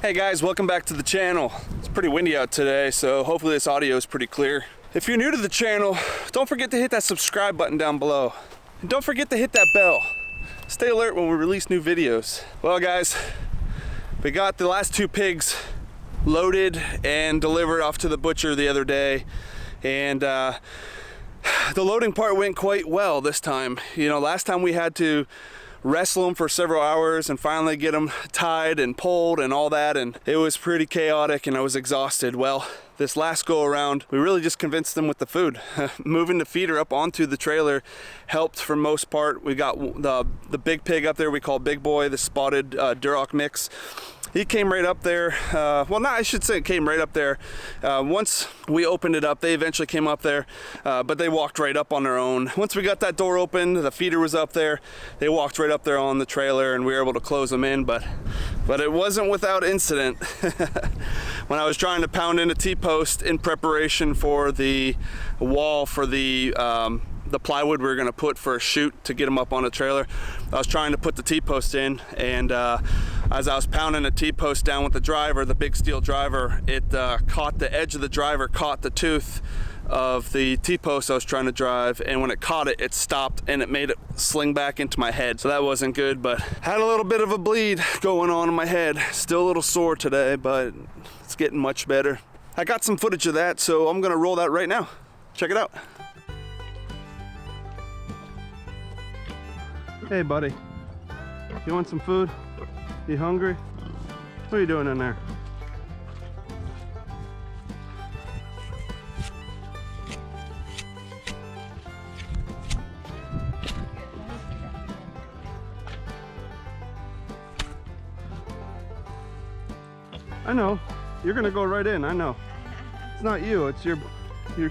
Hey guys, welcome back to the channel. It's pretty windy out today, so hopefully this audio is pretty clear. If you're new to the channel, don't forget to hit that subscribe button down below. And don't forget to hit that bell. Stay alert when we release new videos. Well guys, we got the last 2 pigs loaded and delivered off to the butcher the other day. And the loading part went quite well this time. You know, last time we had to wrestle them for several hours and finally get them tied and pulled and all that, and it was pretty chaotic and I was exhausted. Well, this last go around, we really just convinced them with the food. Moving the feeder up onto the trailer helped for most part. We got the big pig up there we call Big Boy, the spotted Duroc mix. He came right up there. I should say it came right up there. Once we opened it up, they eventually came up there, but they walked right up on their own. Once we got that door open, the feeder was up there. They walked right up there on the trailer and we were able to close them in, but it wasn't without incident. When I was trying to pound in a T-post in preparation for the wall for the plywood we were going to put for a chute to get them up on a trailer, I was trying to put the T-post in, and as I was pounding a T-post down with the driver, the big steel driver, it caught the edge of the driver, caught the tooth of the T-post I was trying to drive, and when it caught it, it stopped and it made it sling back into my head. So that wasn't good, but had a little bit of a bleed going on in my head. Still a little sore today, but it's getting much better. I got some footage of that, so I'm gonna roll that right now. Check it out. Hey buddy, you want some food? You hungry? What are you doing in there? I know, you're gonna go right in, I know. It's not you, it's your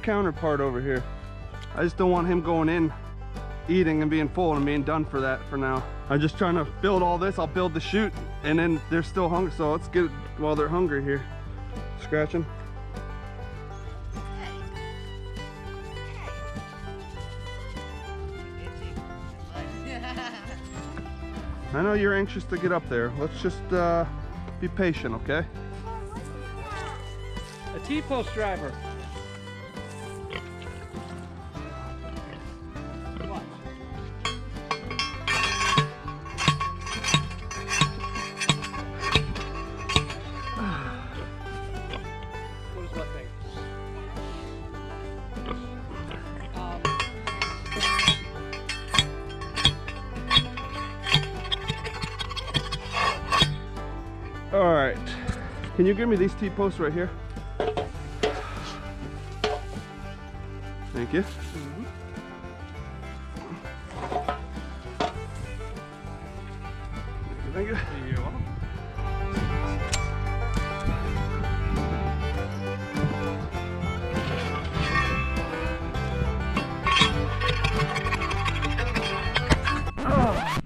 counterpart over here. I just don't want him going in, eating and being full and being done for that for now. I'm just trying to build all this. I'll build the chute and then they're still hungry, so let's get it while they're hungry here. Scratching. I know you're anxious to get up there. Let's just be patient, okay? A T-post driver. All right, can you give me these T-posts right here? Thank you. Thank you. You're welcome. Oh.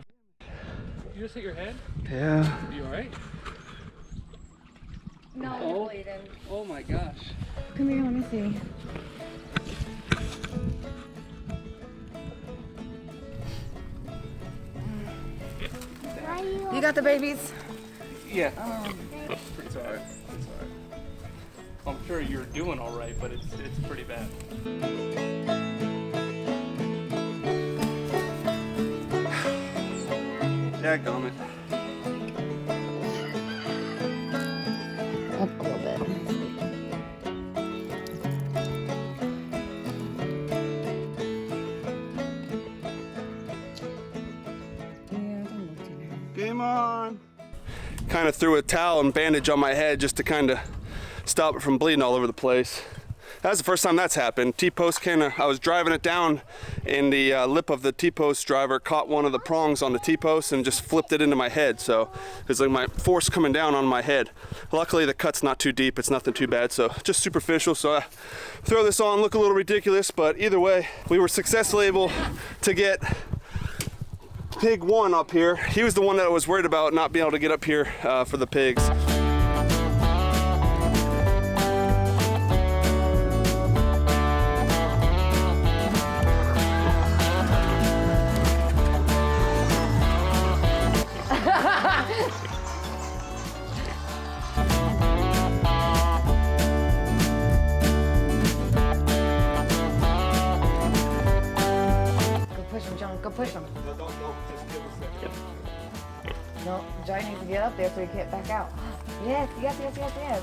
You just hit your head? Yeah. Are you alright? No, you're bleeding. Oh my gosh. Come here, let me see. You got the babies? Yeah. It's alright. It's alright. I'm sure you're doing alright, but it's pretty bad. Dadgummit. Up a little bit. Game on. Kind of threw a towel and bandage on my head just to kind of stop it from bleeding all over the place. That's the first time that's happened. T-post I was driving it down and the lip of the T-post driver caught one of the prongs on the T-post and just flipped it into my head. So it's like my force coming down on my head. Luckily the cut's not too deep, it's nothing too bad, so just superficial. So I throw this on, look a little ridiculous, but either way, we were successfully able to get pig 1 up here. He was the one that I was worried about not being able to get up here for the pigs. push him. No, Johnny needs to get up there so he can't back out. Yes, yes, yes, yes, yes.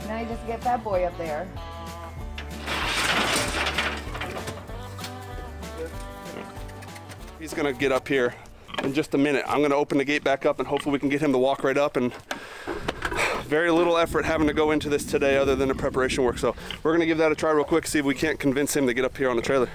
Now you just get that boy up there. He's gonna get up here in just a minute. I'm gonna open the gate back up and hopefully we can get him to walk right up, and very little effort having to go into this today other than the preparation work. So we're gonna give that a try real quick, see if we can't convince him to get up here on the trailer.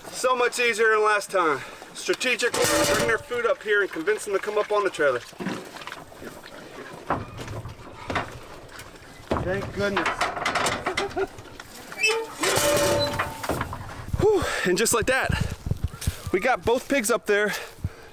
So much easier than last time. Strategic, bring their food up here and convince them to come up on the trailer. Thank goodness. Whew. And just like that, we got both pigs up there.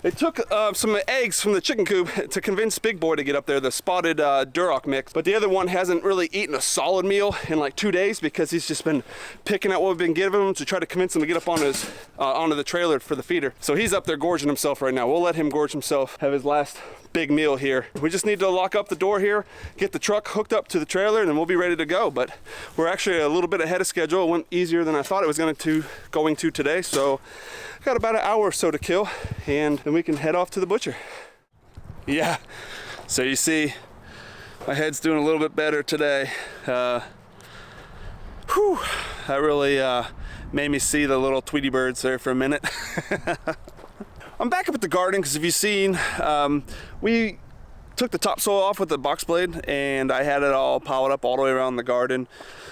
It took some eggs from the chicken coop to convince Big Boy to get up there, the spotted Duroc mix. But the other one hasn't really eaten a solid meal in like 2 days because he's just been picking at what we've been giving him to try to convince him to get up on his onto the trailer for the feeder. So he's up there gorging himself right now. We'll let him gorge himself, have his last big meal here. We just need to lock up the door here, get the truck hooked up to the trailer, and then we'll be ready to go. But we're actually a little bit ahead of schedule. It went easier than I thought it was going to today. So got about an hour or so to kill, and then we can head off to the butcher. Yeah, so you see my head's doing a little bit better today. That really made me see the little Tweety birds there for a minute. I'm back up at the garden because if you've seen, we took the topsoil off with the box blade and I had it all piled up all the way around the garden.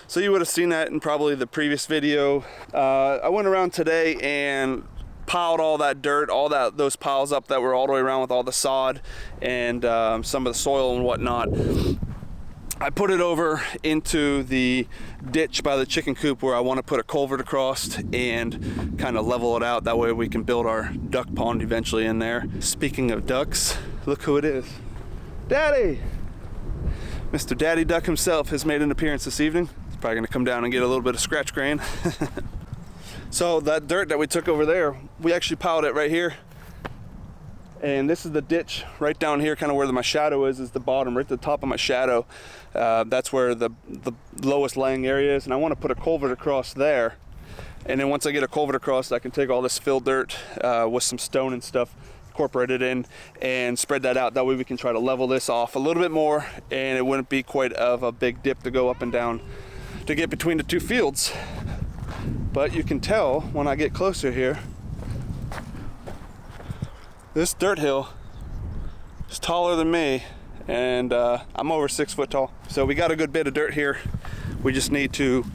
So you would have seen that in probably the previous video. I went around today and piled all that dirt, those piles up that were all the way around with all the sod and some of the soil and whatnot. I put it over into the ditch by the chicken coop where I want to put a culvert across and kind of level it out. That way we can build our duck pond eventually in there. Speaking of ducks, look who it is. Daddy! Mr. Daddy Duck himself has made an appearance this evening. He's probably going to come down and get a little bit of scratch grain. So that dirt that we took over there, we actually piled it right here. And this is the ditch right down here, kind of where my shadow is the bottom, right at the top of my shadow. That's where the lowest laying area is. And I want to put a culvert across there. And then once I get a culvert across, I can take all this filled dirt with some stone and stuff, incorporate it in and spread that out. That way we can try to level this off a little bit more and it wouldn't be quite of a big dip to go up and down to get between the two fields. But you can tell when I get closer here, this dirt hill is taller than me and I'm over 6 foot tall. So we got a good bit of dirt here. We just need to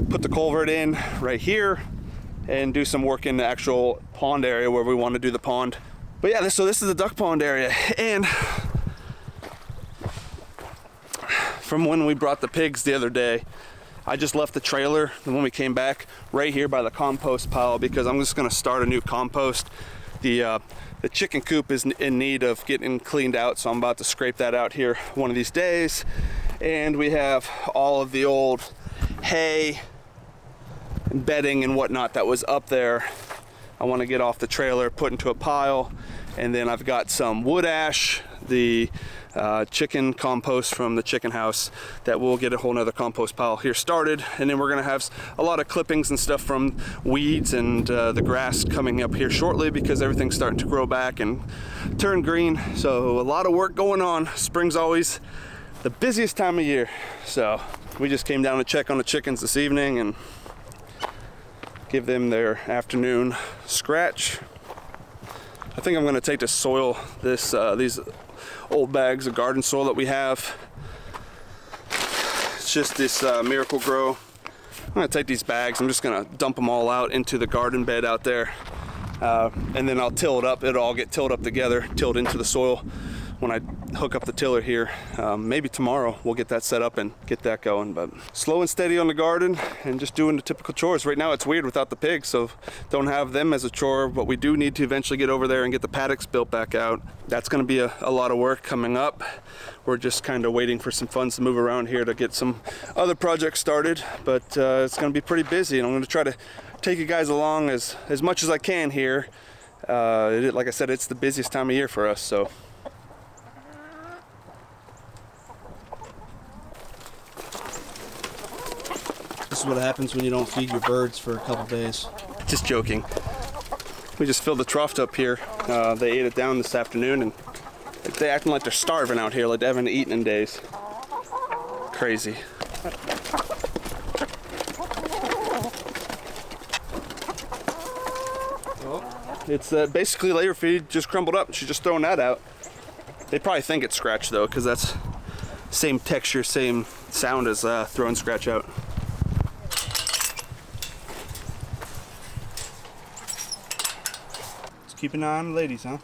put the culvert in right here and do some work in the actual pond area where we want to do the pond. But yeah, so this is the duck pond area. And from when we brought the pigs the other day, I just left the trailer and when we came back right here by the compost pile because I'm just gonna start a new compost. The chicken coop is in need of getting cleaned out, so I'm about to scrape that out here one of these days. And we have all of the old hay and bedding and whatnot that was up there. I want to get off the trailer, put into a pile, and then I've got some wood ash, the chicken compost from the chicken house that we'll get a whole nother compost pile here started. And then we're gonna have a lot of clippings and stuff from weeds and the grass coming up here shortly because everything's starting to grow back and turn green. So a lot of work going on. Spring's always the busiest time of year. So we just came down to check on the chickens this evening and give them their afternoon scratch. I think I'm gonna take to soil these old bags of garden soil that we have. It's just this Miracle Grow. I'm gonna take these bags, I'm just gonna dump them all out into the garden bed out there. And then I'll till it up, it'll all get tilled up together, tilled into the soil when I hook up the tiller here. Maybe tomorrow we'll get that set up and get that going, but slow and steady on the garden and just doing the typical chores. Right now it's weird without the pigs, so don't have them as a chore, but we do need to eventually get over there and get the paddocks built back out. That's gonna be a lot of work coming up. We're just kind of waiting for some funds to move around here to get some other projects started, but it's gonna be pretty busy, and I'm gonna try to take you guys along as much as I can here. Like I said, it's the busiest time of year for us, so. This is what happens when you don't feed your birds for a couple days. Just joking. We just filled the trough up here. They ate it down this afternoon, and they're acting like they're starving out here, like they haven't eaten in days. Crazy. It's basically layer feed, just crumbled up. She's just throwing that out. They probably think it's scratch though, because that's same texture, same sound as throwing scratch out. Just keep an eye on the ladies, huh?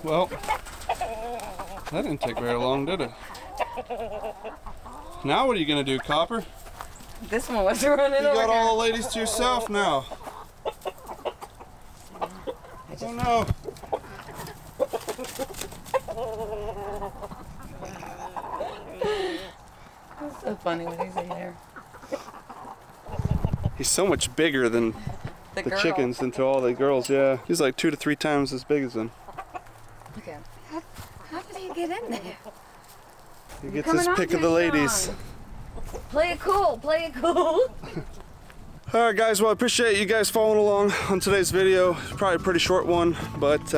Well, that didn't take very long, did it? Now what are you gonna do, Copper? This one was running You over. got all the ladies to yourself now. Oh no. That's so funny when he's in there. He's so much bigger than the girl. chickens than to all the girls, yeah. He's like 2 to 3 times as big as them. Look at him. How did he get in there? He gets his pick of the ladies. Play it cool, play it cool. Alright guys, well I appreciate you guys following along on today's video. Probably a pretty short one, but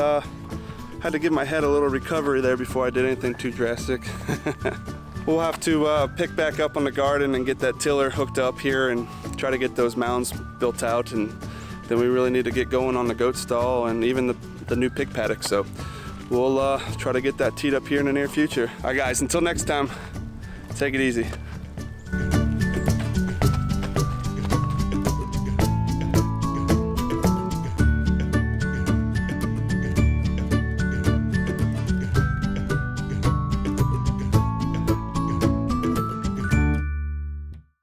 had to give my head a little recovery there before I did anything too drastic. We'll have to pick back up on the garden and get that tiller hooked up here and try to get those mounds built out, and then we really need to get going on the goat stall and even the new pig paddock. So we'll try to get that teed up here in the near future. Alright guys, until next time, take it easy.